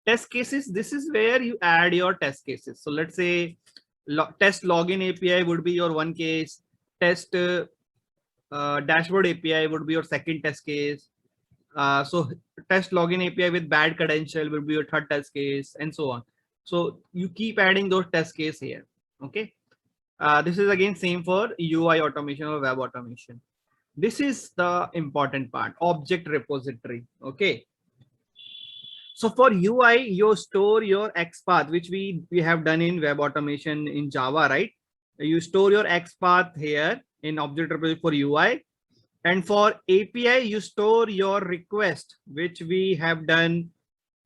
Test cases, this is where you add your test cases. So let's say test login API would be your one case, test dashboard API would be your second test case. So test login API with bad credential would be your third test case, and so on. So you keep adding those test case here. Okay. This is again same for UI automation or web automation. This is the important part, object repository. Okay. So for UI, you store your XPath, which we have done in web automation in Java, right? You store your XPath here in object repository for UI. And for API, you store your request, which we have done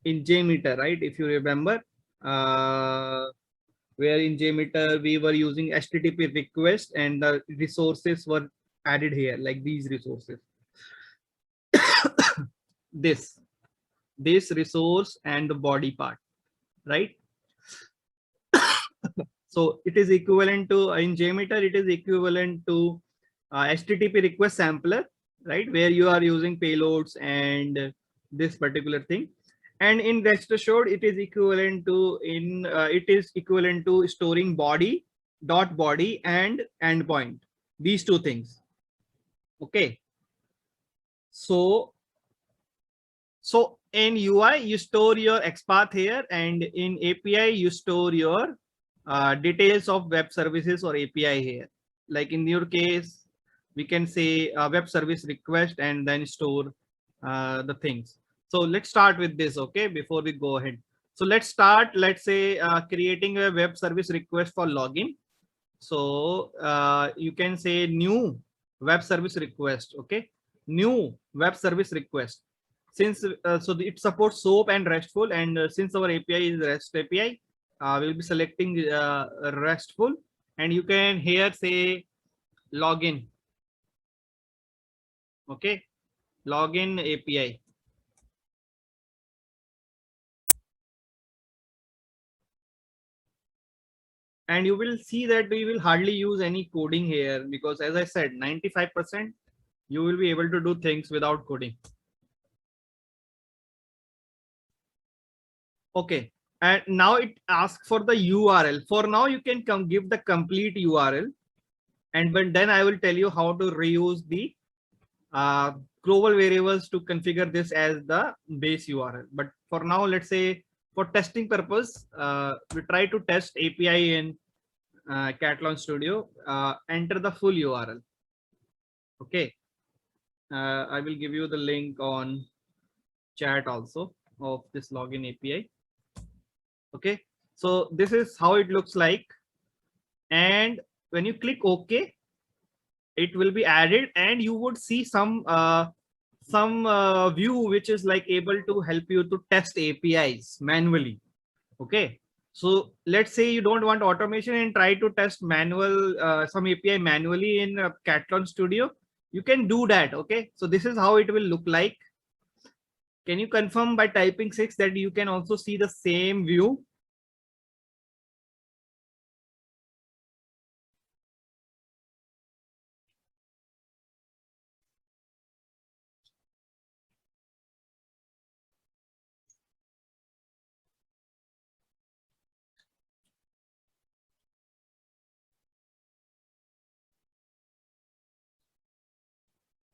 in JMeter, right? If you remember, where in JMeter we were using HTTP request and the resources were added here, like these resources. this resource and the body part, right? So it is equivalent to, in JMeter, it is equivalent to HTTP request sampler, right? Where you are using payloads and this particular thing. And in rest assured, it is equivalent to storing body, dot body and endpoint, these two things. Okay. So in UI, you store your XPath here, and in API, you store your details of web services or API here. Like in your case, we can say web service request and then store the things. So let's start with this, okay, before we go ahead. So let's start, let's say, creating a web service request for login. So you can say new web service request, okay, new web service request. Since it supports SOAP and RESTful, and since our API is REST API, we'll be selecting RESTful, and you can here say login. Okay, login API. And you will see that we will hardly use any coding here, because as I said, 95% you will be able to do things without coding. Okay, and now it asks for the URL. For now, you can give the complete URL, and then I will tell you how to reuse the global variables to configure this as the base URL. But for now, let's say for testing purpose, we try to test API in Catalan Studio. Enter the full URL. Okay, I will give you the link on chat also of this login API. Okay, so this is how it looks like, and when you click OK, it will be added, and you would see some view which is like able to help you to test APIs manually. Okay, so let's say you don't want automation and try to test manual some API manually in Catalan Studio. You can do that. Okay, so this is how it will look like. Can you confirm by typing 6 that you can also see the same view?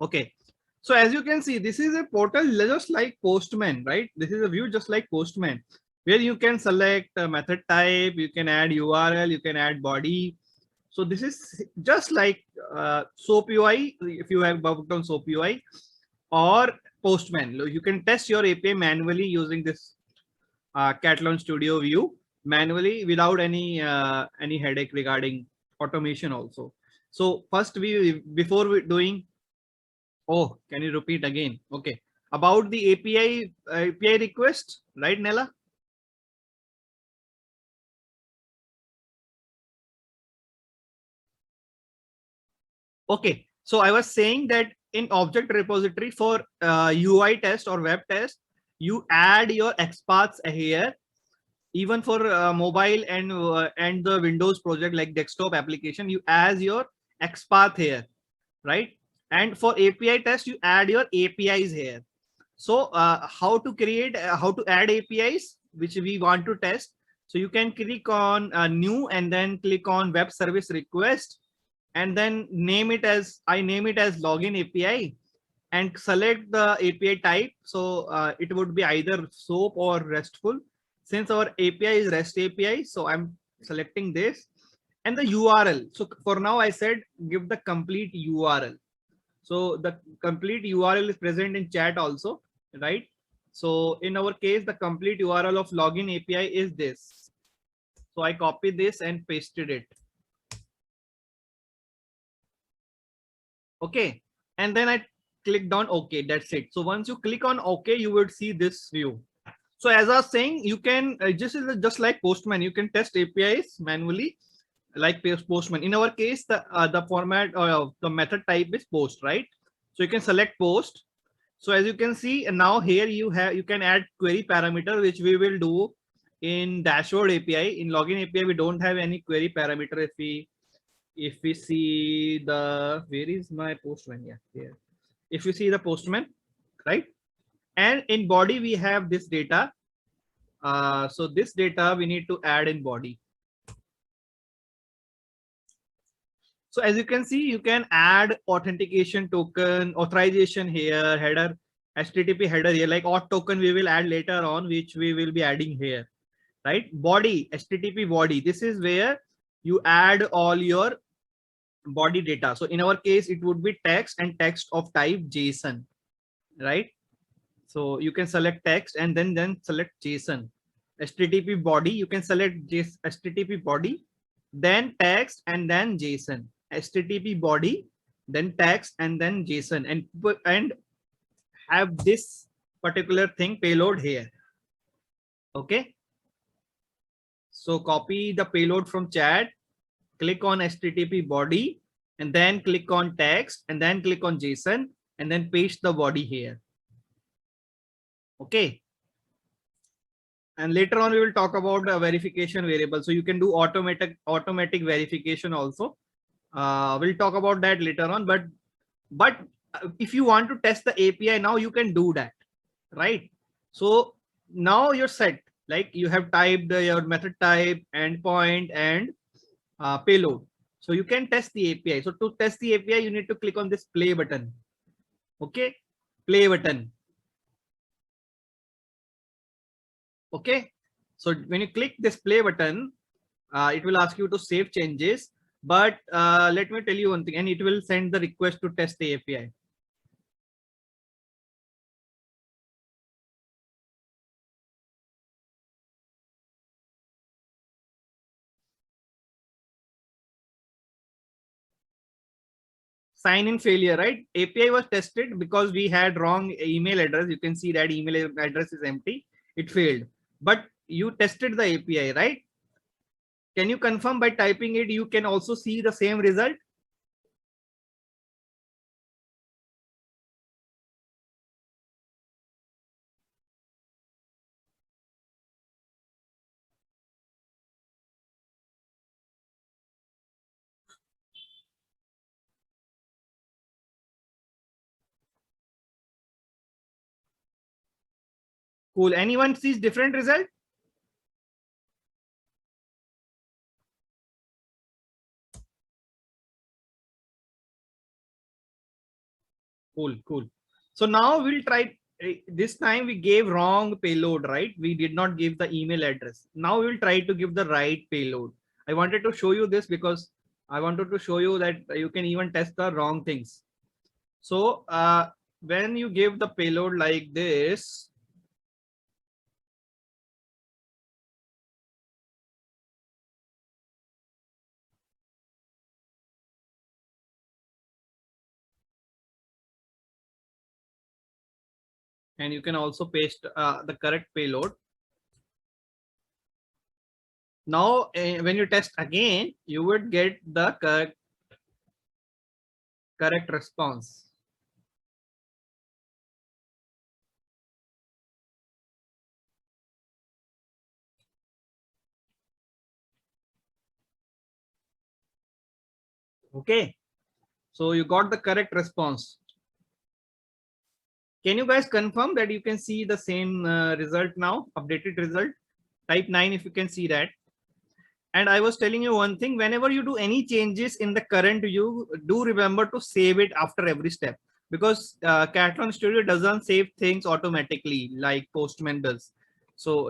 Okay, so as you can see, this is a portal just like Postman, right? This is a view just like Postman, where you can select a method type, you can add URL, you can add body. So this is just like SOAP UI, if you have worked on SOAP UI, or Postman. You can test your API manually using this Catalan Studio view manually without any headache regarding automation also. So first, before we doing, oh, can you repeat again? Okay, about the API request, right, Nella? Okay, so I was saying that in object repository for UI test or web test, you add your XPaths here. Even for mobile and the Windows project like desktop application, you add your XPath here, right? And for API test, you add your APIs here. So how to create, how to add APIs which we want to test. So you can click on new and then click on web service request and then name it as, I name it as login API, and select the API type. So it would be either SOAP or RESTful. Since our API is REST API, so I'm selecting this and the URL. So for now I said give the complete URL. So the complete URL is present in chat also, right? So in our case, the complete URL of login API is this. So I copied this and pasted it. Okay. And then I clicked on OK. That's it. So once you click on OK, you would see this view. So as I was saying, you can just like Postman, you can test APIs manually like Postman. In our case, the format or the method type is post, right? So you can select post. So as you can see, and now here you can add query parameter, which we will do in dashboard API. In login API, we don't have any query parameter. If we see the, where is my Postman? Yeah, here. If you see the Postman, right? And in body we have this data. So this data we need to add in body. So as you can see, you can add authentication token, authorization here, header, HTTP header here, like auth token we will add later on, which we will be adding here, right? Body, HTTP body. This is where you add all your body data. So in our case, it would be text and text of type JSON, right? So you can select text and then select JSON. HTTP body, you can select HTTP body, then text and then JSON. HTTP body, then text and then JSON, and have this particular thing payload here. Okay. So copy the payload from chat, click on HTTP body, and then click on text and then click on JSON and then paste the body here. Okay. And later on we will talk about the verification variable. So you can do automatic verification also. We'll talk about that later on, but if you want to test the API now, you can do that, right? So now you're set, like you have typed your method type, endpoint, and payload. So you can test the API. So to test the API, you need to click on this play button. Okay, play button. Okay, so when you click this play button, it will ask you to save changes. But let me tell you one thing, and it will send the request to test the API. Sign in failure, right? API was tested because we had wrong email address. You can see that email address is empty. It failed, but you tested the API, right? Can you confirm by typing it? You can also see the same result. Cool. Anyone sees different result? Cool, cool. So now we'll try. This time we gave wrong payload, right? We did not give the email address. Now we will try to give the right payload. I wanted to show you this because I wanted to show you that you can even test the wrong things. So when you give the payload like this, and you can also paste the correct payload. Now, when you test again, you would get the correct response. Okay. So you got the correct response. Can you guys confirm that you can see the same result now, updated result? Type 9 if you can see that. And I was telling you one thing, whenever you do any changes in the current view, do remember to save it after every step, because Catalan Studio doesn't save things automatically like Postman does. So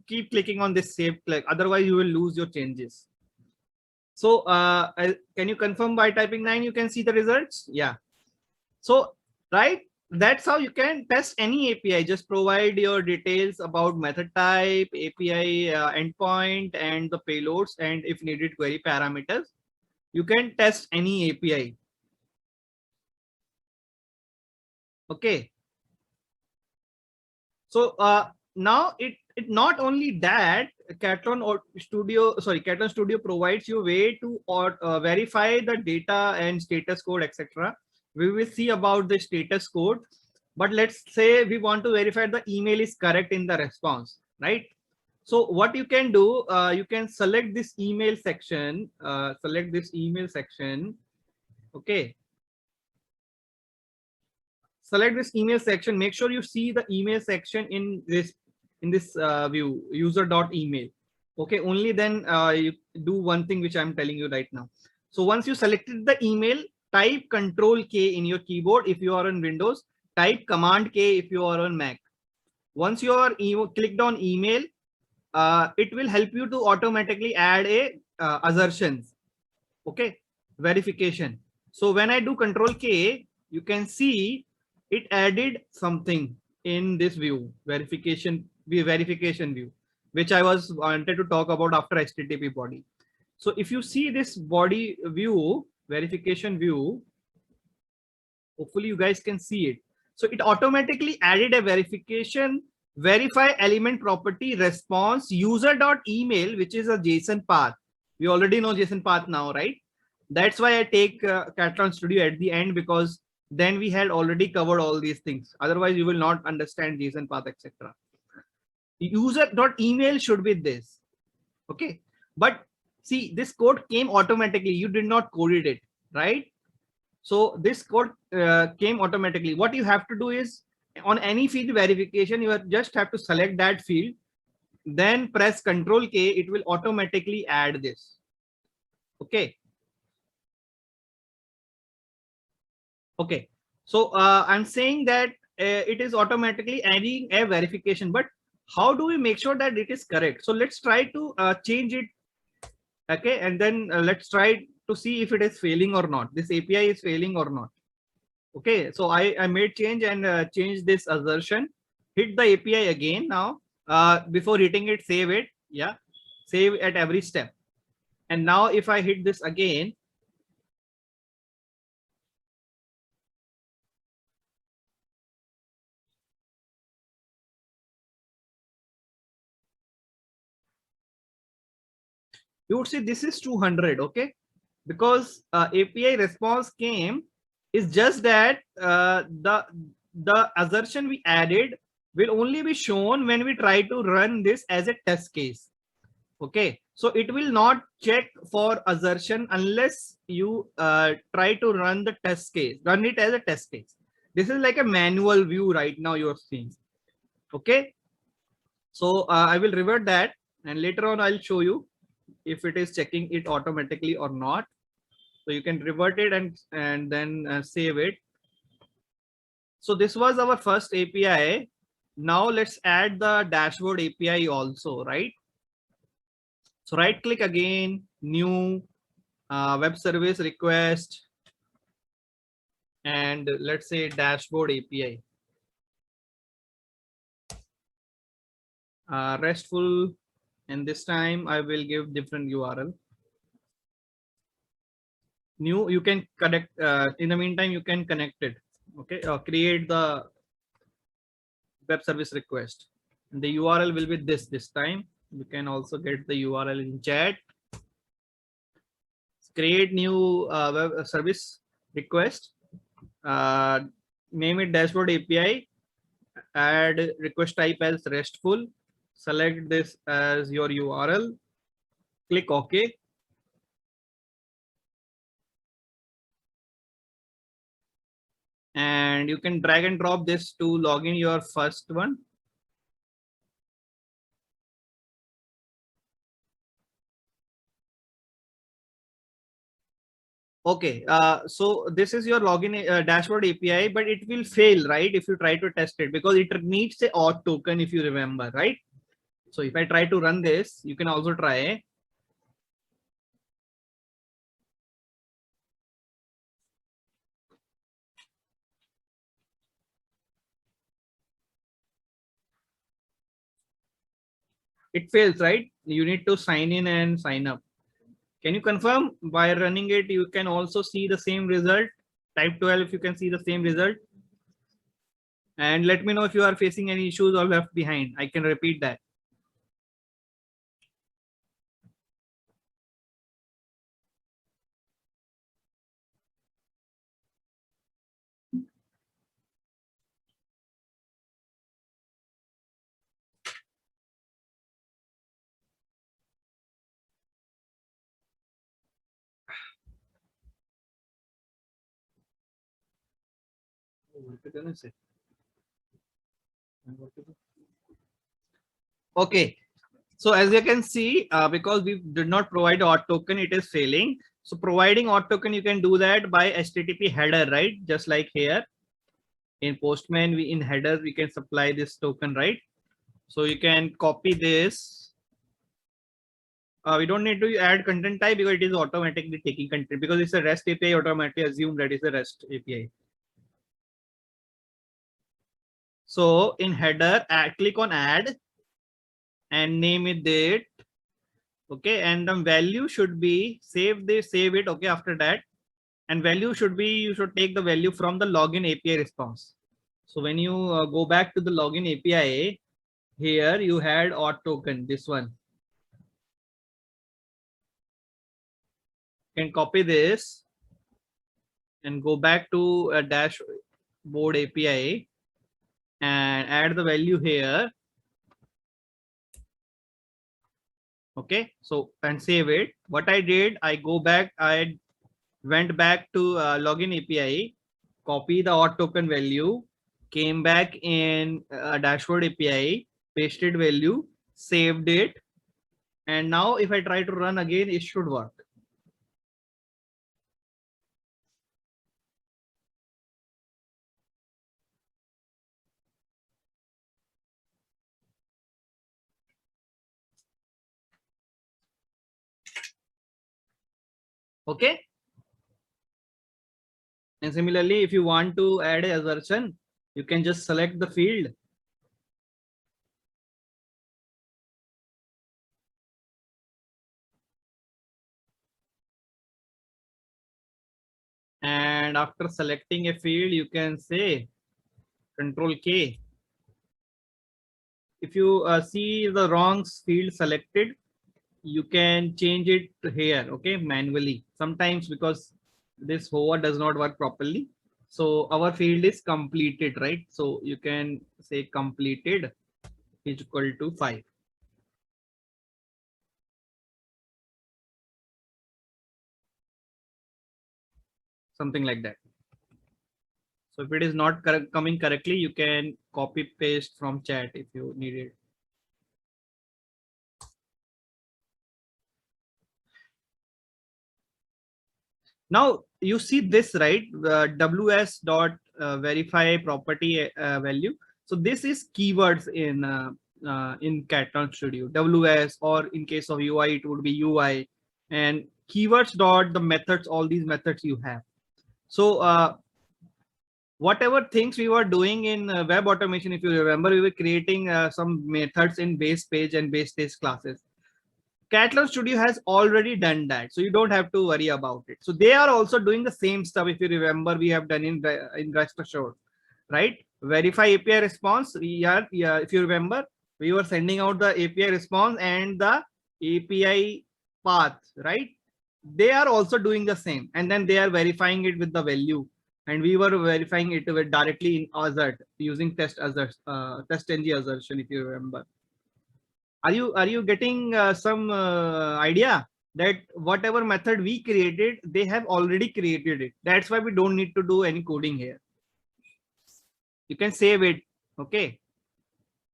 keep clicking on this save click, otherwise you will lose your changes. So can you confirm by typing 9 you can see the results? Yeah. So right, that's how you can test any API. Just provide your details about method type, API endpoint, and the payloads, and if needed, query parameters. You can test any API. Okay. So now it not only that, Catalan Studio provides you a way to verify the data and status code, etc. We will see about the status code, but let's say we want to verify the email is correct in the response, right? So what you can do, you can select this email section, okay. Select this email section. Make sure you see the email section in this view, user.email. Okay, only then you do one thing which I'm telling you right now. So once you selected the email, type Control K in your keyboard if you are on Windows. Type Command K if you are on Mac. Once you are clicked on email, it will help you to automatically add a assertions. Okay, verification. So when I do Control K, you can see it added something in this view, verification view, which I was wanted to talk about after HTTP body. So if you see this body view, verification view, hopefully you guys can see it. So it automatically added a verification, verify element property response user.email, which is a JSON path. We already know JSON path now, right? That's why I take Catalan Studio at the end, because then we had already covered all these things. Otherwise, you will not understand JSON path, etc. User.email should be this. Okay. But see, this code came automatically. You did not code it, right? So this code came automatically. What you have to do is on any field verification, you just have to select that field, then press Control K. It will automatically add this. Okay. Okay. So I'm saying that it is automatically adding a verification, but how do we make sure that it is correct? So let's try to change it. Okay. And then let's try to see if it is failing or not. This API is failing or not. Okay, so I made change and change this assertion. Hit the API again now. Before hitting it, save it. Yeah, save at every step. And now if I hit this again, you would see this is 200. Okay, because API response came, is just that the assertion we added will only be shown when we try to run this as a test case. Okay, so it will not check for assertion unless you try to run the test case, run it as a test case. This is like a manual view right now you're seeing. Okay, so I will revert that, and later on I'll show you if it is checking it automatically or not. So you can revert it and then save it. So this was our first API. Now let's add the dashboard API also, right? So right click again, new web service request, and let's say dashboard API. RESTful, and this time I will give different URL. New, you can connect, in the meantime, you can connect it. Okay, create the web service request. And the URL will be this time. You can also get the URL in chat. Create new web service request. Name it dashboard API. Add request type as RESTful. Select this as your URL. Click OK. and you can drag and drop this to log in your first one. Okay, so this is your login dashboard API, but it will fail, right? If you try to test it, because it needs a auth token, if you remember, right? So if I try to run this, you can also try. It fails, right? You need to sign in and sign up. Can you confirm by running it, you can also see the same result? Type 12, if you can see the same result. And let me know if you are facing any issues or left behind. I can repeat that. Okay. So as you can see, because we did not provide auth token, it is failing. So providing auth token, you can do that by HTTP header, right? Just like here in Postman, we in header, we can supply this token, right? So you can copy this. We don't need to add content type because it is automatically taking content, because it's a REST API, automatically assume that is a REST API. So in header, click on add and name it date. Okay, and the value should be save it. Okay, after that, and value should be, you should take the value from the login API response. So when you go back to the login API, here you had auth token, this one. You can copy this and go back to a dashboard API and add the value here. Okay, so and save it. What I did, I went back to login API, copy the auth token value, came back in dashboard API, pasted value, saved it, and now if I try to run again, it should work. Okay. And similarly, if you want to add a assertion, you can just select the field. And after selecting a field, you can say Control K. If you see the wrong field selected, you can change it here, okay, manually. Sometimes because this hover does not work properly. So our field is completed, right? So you can say completed is equal to 5. Something like that. So if it is not coming correctly, you can copy paste from chat if you need it. Now you see this, right? WS dot verify property value. So this is keywords in Catalan Studio. WS, or in case of UI, it would be UI, and keywords dot the methods. All these methods you have. So whatever things we were doing in web automation, if you remember, we were creating some methods in base page and base test classes. Catalan Studio has already done that, so you don't have to worry about it. So they are also doing the same stuff. If you remember, we have done in Rest Assured, right? Verify API response. Yeah, if you remember, we were sending out the API response and the API path, right? They are also doing the same, and then they are verifying it with the value, and we were verifying it with directly in Azure using test ng assertion, if you remember. Are you getting some idea that whatever method we created, they have already created it? That's why we don't need to do any coding here. You can save it. Okay.